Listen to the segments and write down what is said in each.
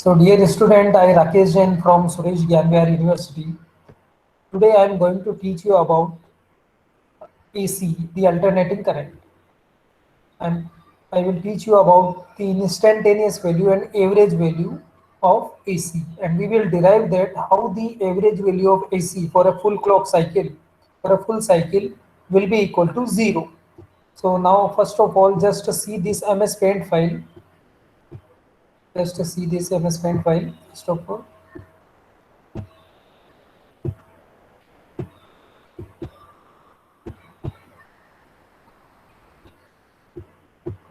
So dear student, I Rakesh Jain from Suresh Gyanwar University. Today I am going to teach you about AC, the alternating current. And I will teach you about the instantaneous value and average value of AC. And we will derive that how the average value of AC for a full clock cycle, for a full cycle will be equal to 0. So now first of all, just to see this MS Paint file. Just to see this MS Paint file, first of all.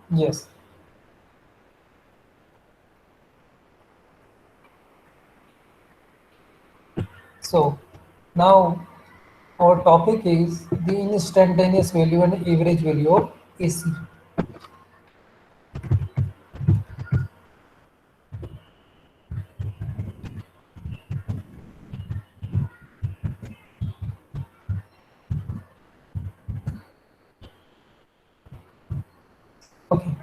Yes. So now our topic is the instantaneous value and average value of AC. Okay.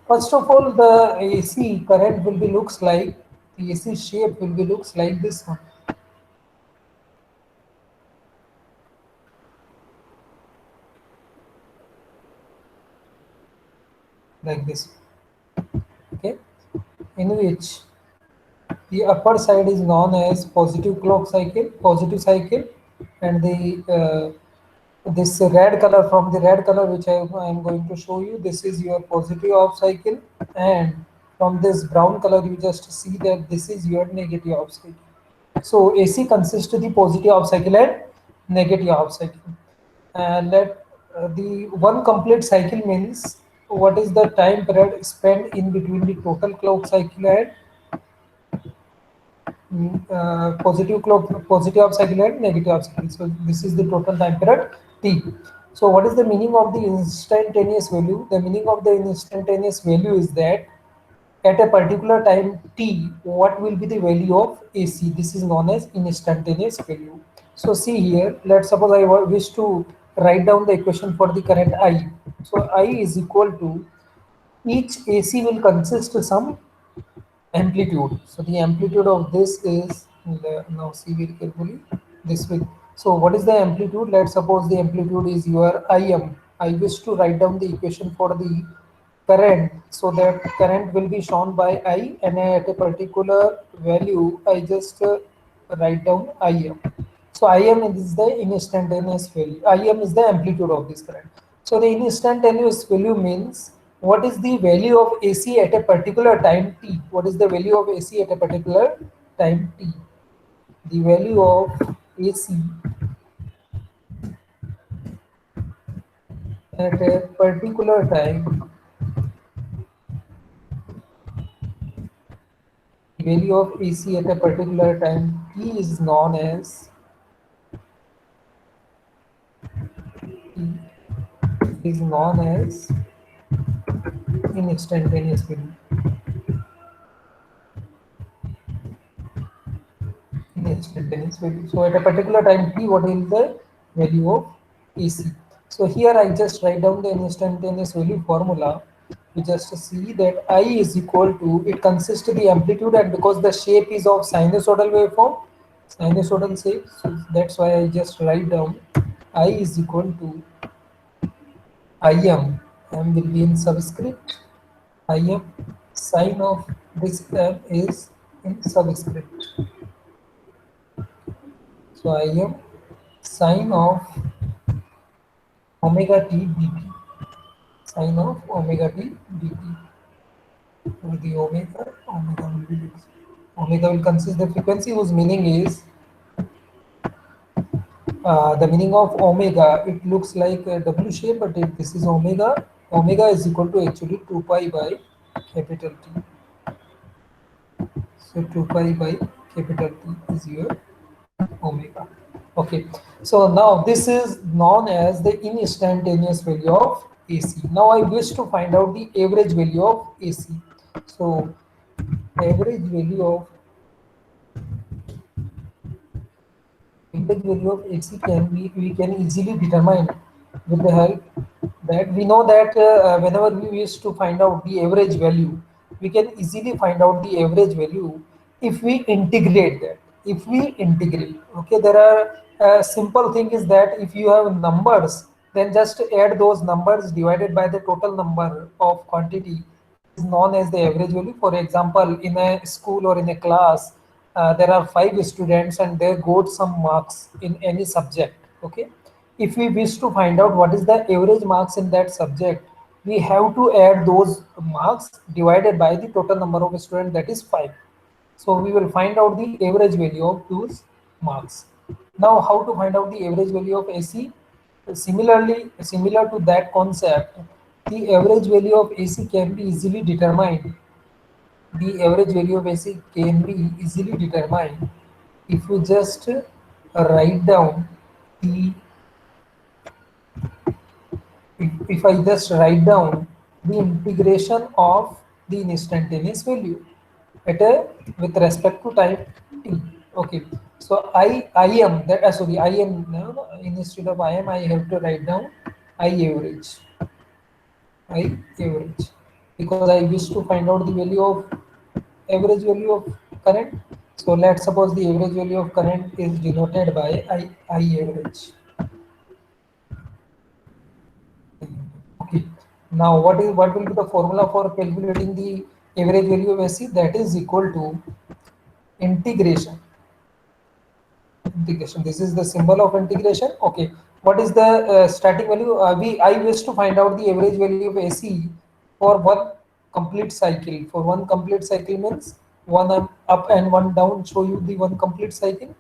First of all, the AC current will be looks like the AC shape will be looks like this one, like this. Okay, in which the upper side is known as positive clock cycle, positive cycle, and the this red color from the red color which I am going to show you, this is your positive off cycle, and from this brown color you just see that this is your negative off cycle. So AC consists of the positive off cycle and negative off cycle, and that the one complete cycle means what is the time period spent in between the total clock cycle and positive of cycle and negative of cycle. So this is the total time period t. So what is the meaning of the instantaneous value? The meaning of the instantaneous value is that at a particular time t, what will be the value of AC? This is known as instantaneous value. So see here, let's suppose I wish to write down the equation for the current I. So I is equal to each AC will consist of some amplitude. So the amplitude of this is now see very carefully this way. So what is the amplitude? Let's suppose the amplitude is your Im. I wish to write down the equation for the current, so that current will be shown by I, and at a particular value I just write down Im. So Im is the instantaneous value. Im is the amplitude of this current. So the instantaneous value means what is the value of AC at a particular time t? What is the value of AC at a particular time t? The value of AC at a particular time, the value of AC at a particular time t is known as instantaneous value. Instantaneous value. So at a particular time t, what is the value of AC? So here I just write down the instantaneous value formula. We just see that I is equal to, it consists of the amplitude, and because the shape is of sinusoidal waveform, sinusoidal shape, so that's why I just write down I is equal to Im. M will be in subscript. Im sine of this M is in subscript. So Im sine of omega t dt, sine of omega t dt. So the omega will consist the frequency whose meaning is the meaning of omega. It looks like a W shape, but this is omega. Omega is equal to actually 2 pi by capital T. So 2 pi by capital T is your omega. Okay, so now this is known as the instantaneous value of AC. Now I wish to find out the average value of AC. So average value of AC can be, we can easily determine with the help that we know that whenever we wish to find out the average value, we can easily find out the average value if we integrate that, if we integrate, okay, there are simple thing is that if you have numbers, then just add those numbers divided by the total number of quantity is known as the average value. For example, in a school or in a class, there are 5 students and they got some marks in any subject, okay. If we wish to find out what is the average marks in that subject, we have to add those marks divided by the total number of students, that is 5. So we will find out the average value of those marks. Now, how to find out the average value of AC? Similarly, similar to that concept, the average value of AC can be easily determined. The average value of AC can be easily determined if you just write down the, if I just write down the integration of the instantaneous value at a with respect to time t. Okay, so I am that sorry I am no, instead of I am I have to write down I average, I average, because I wish to find out the value of average value of current. So let's suppose the average value of current is denoted by I average. Okay. Now, what will be the formula for calculating the average value of AC? That is equal to integration. Integration. This is the symbol of integration. Okay. What is the starting value? I wish to find out the average value of AC for one complete cycle. For one complete cycle means one up and one down. Show you the one complete cycle.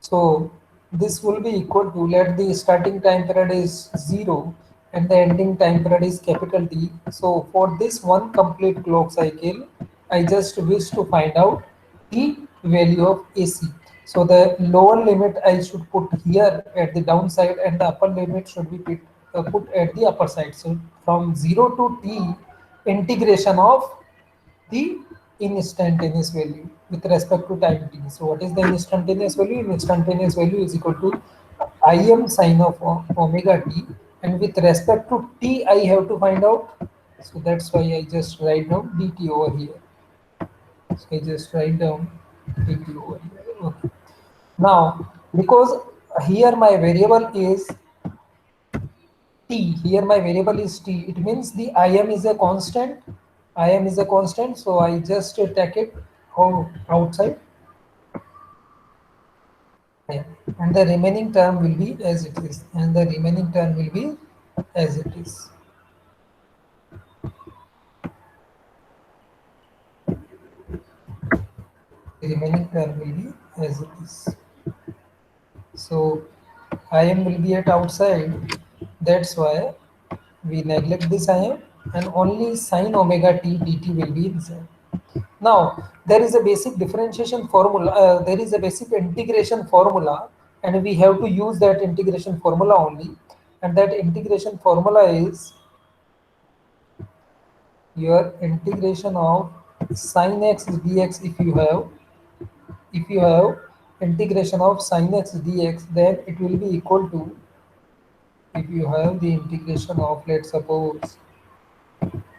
So this will be equal to, let the starting time period is 0 and the ending time period is capital T. So for this one complete clock cycle, I just wish to find out the value of AC. So the lower limit I should put here at the downside and the upper limit should be put at the upper side. So from 0 to T, integration of the instantaneous value with respect to time t. So what is the instantaneous value? Instantaneous value is equal to Im sine of omega t, and with respect to t I have to find out. So that's why I just write down dt over here. So I just write down dt over here. Okay. Now, because here my variable is t, here my variable is t, it means the Im is a constant. Im is a constant, so I just take it outside. Yeah. And the remaining term will be as it is, and the remaining term will be as it is. The remaining term will be as it is. So Im will be at outside, that's why we neglect this Im, and only sine omega t dt will be inside. Now, there is a basic differentiation formula, there is a basic integration formula, and we have to use that integration formula only. And that integration formula is your integration of sine x dx. If you have integration of sine x dx, then it will be equal to, if you have the integration of, let's suppose,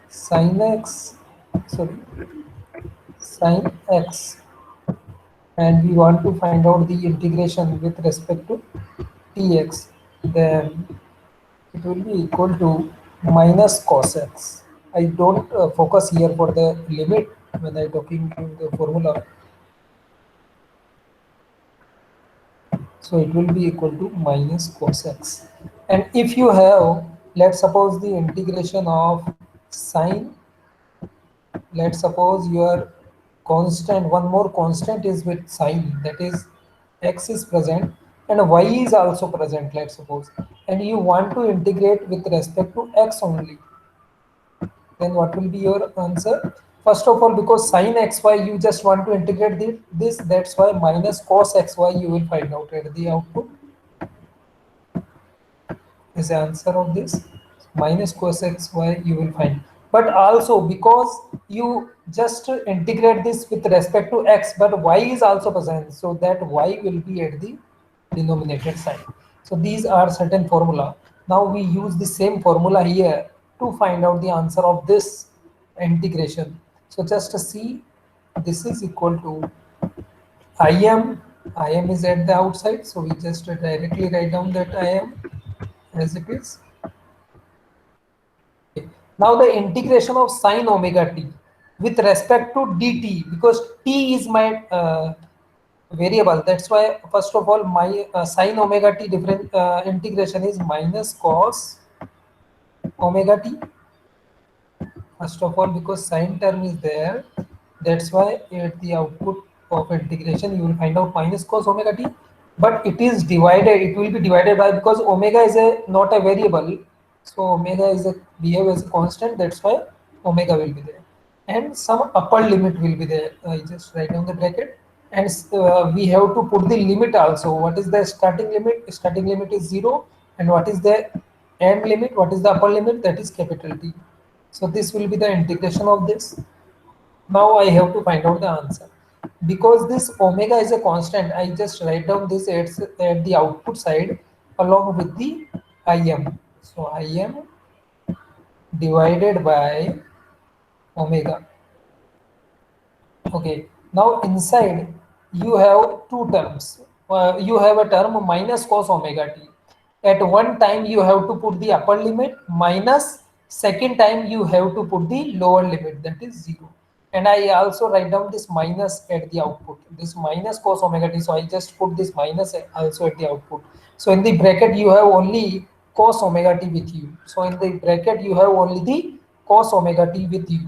sine x, sorry, sine x, and we want to find out the integration with respect to tx, then it will be equal to minus cos x. I don't focus here for the limit when I talking in the formula. So it will be equal to minus cos x. And if you have, let's suppose the integration of sine, let's suppose your constant, one more constant is with sine, that is x is present and y is also present, let's suppose, and you want to integrate with respect to x only, then what will be your answer? First of all, because sine xy you just want to integrate this, that's why minus cos xy you will find out at the output is the answer of this. Minus cos xy you will find, but also because you just integrate this with respect to x, but y is also present, so that y will be at the denominator side. So these are certain formula. Now we use the same formula here to find out the answer of this integration. So just see, this is equal to Im is at the outside, so we just directly write down that Im as it is. Okay. Now the integration of sine omega t with respect to dt, because t is my variable. That's why first of all my sine omega t different integration is minus cos omega t. First of all, because sine term is there, that's why at the output of integration you will find out minus cos omega t. But it is divided. It will be divided by, because omega is a not a variable, so omega is a behave as a constant. That's why omega will be there, and some upper limit will be there. I just write down the bracket, and we have to put the limit also. What is the starting limit? Starting limit is 0, and what is the end limit? What is the upper limit? That is capital T. So this will be the integration of this. Now I have to find out the answer. Because this omega is a constant, I just write down this at the output side along with the Im. So Im divided by omega. Okay. Now inside you have two terms. You have a term minus cos omega t. At one time you have to put the upper limit, minus second time you have to put the lower limit, that is 0. And I also write down this minus at the output. This minus cos omega t. So I just put this minus also at the output. So in the bracket you have only cos omega t with you. So in the bracket you have only the cos omega t with you.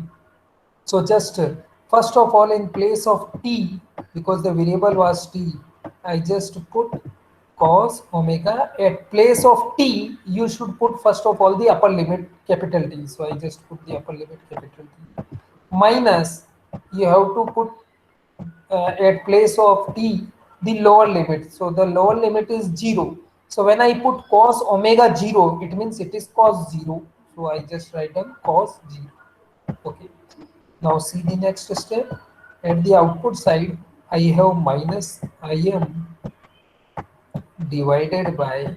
So just first of all, in place of t, because the variable was t, I just put cos omega. At place of t, you should put first of all the upper limit capital T. So I just put the upper limit capital T. Minus, you have to put at place of t the lower limit. So the lower limit is 0. So when I put cos omega 0, it means it is cos 0. So I just write down cos 0. Okay. Now see the next step. At the output side, I have minus Im divided by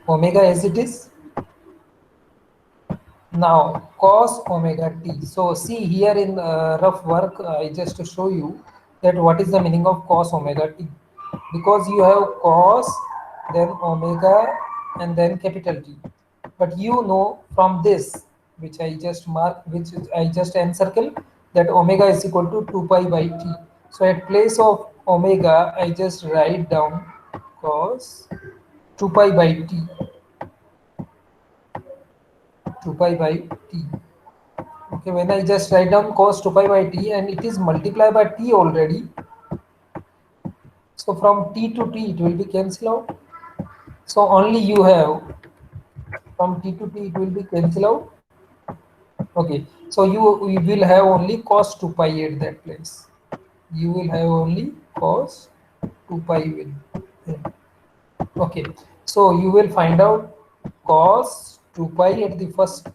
omega as it is. Now cos omega t. So see here in rough work, I just to show you that what is the meaning of cos omega t. Because you have cos, then omega, and then capital T. But you know from this, which I just mark, which I just encircle, that omega is equal to 2 pi by t. So at place of omega, I just write down cos 2 pi by t, 2 pi by t. Okay, when I just write down cos 2 pi by t and it is multiplied by t already, so from t to t it will be cancelled out. So only you have from t to t it will be cancelled out. Okay, so you will have only cos 2 pi at that place. You will have only cos 2 pi with. Okay, so you will find out cos 2 pi at the first.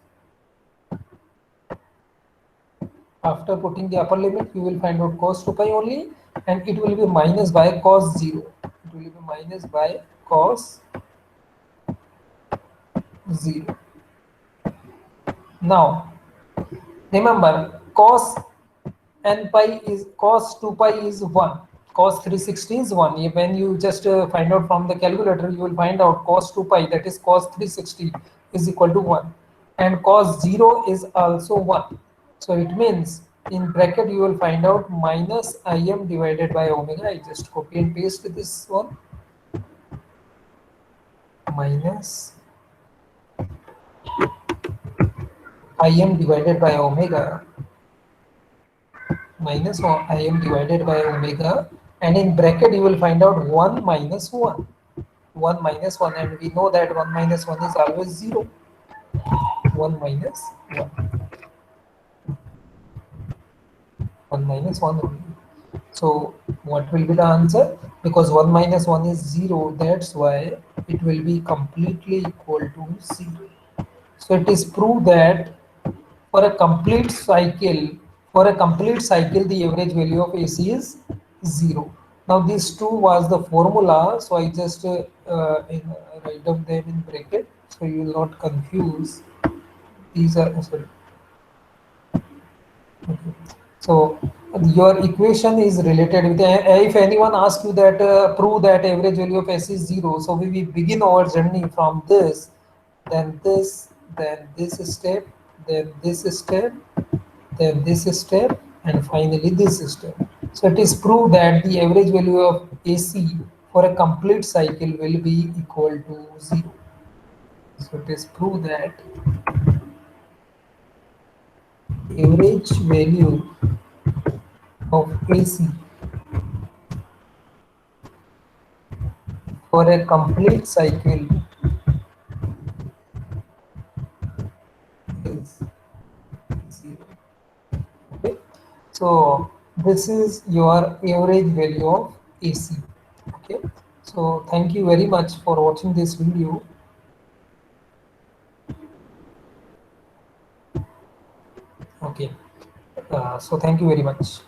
After putting the upper limit, you will find out cos 2 pi only, and it will be minus by cos 0. It will be minus by cos 0. Now, remember, cos n pi is cos 2 pi is 1. Cos 360 is 1. When you just find out from the calculator, you will find out cos 2 pi, that is cos 360, is equal to 1. And cos 0 is also 1. So it means in bracket you will find out minus Im divided by omega. I just copy and paste this one. Minus Im divided by omega, minus Im divided by omega, and in bracket you will find out 1 minus 1. 1 minus 1, and we know that 1 minus 1 is always 0. 1 minus 1. 1 minus 1 only. So what will be the answer? Because 1 minus 1 is 0, that's why it will be completely equal to 0. So it is proved that for a complete cycle, the average value of AC is 0. Now these two was the formula, so I just write down them in bracket, so you will not confuse. These are sorry. Okay. So your equation is related with if anyone asks you that prove that average value of S is 0, so we will begin our journey from this, then this step, then this step, then this step, and finally this step. So it is proved that the average value of AC for a complete cycle will be equal to 0. So it is proved that average value of AC for a complete cycle is 0. Okay. So this is your average value of AC. Okay. So thank you very much for watching this video. Okay. So thank you very much.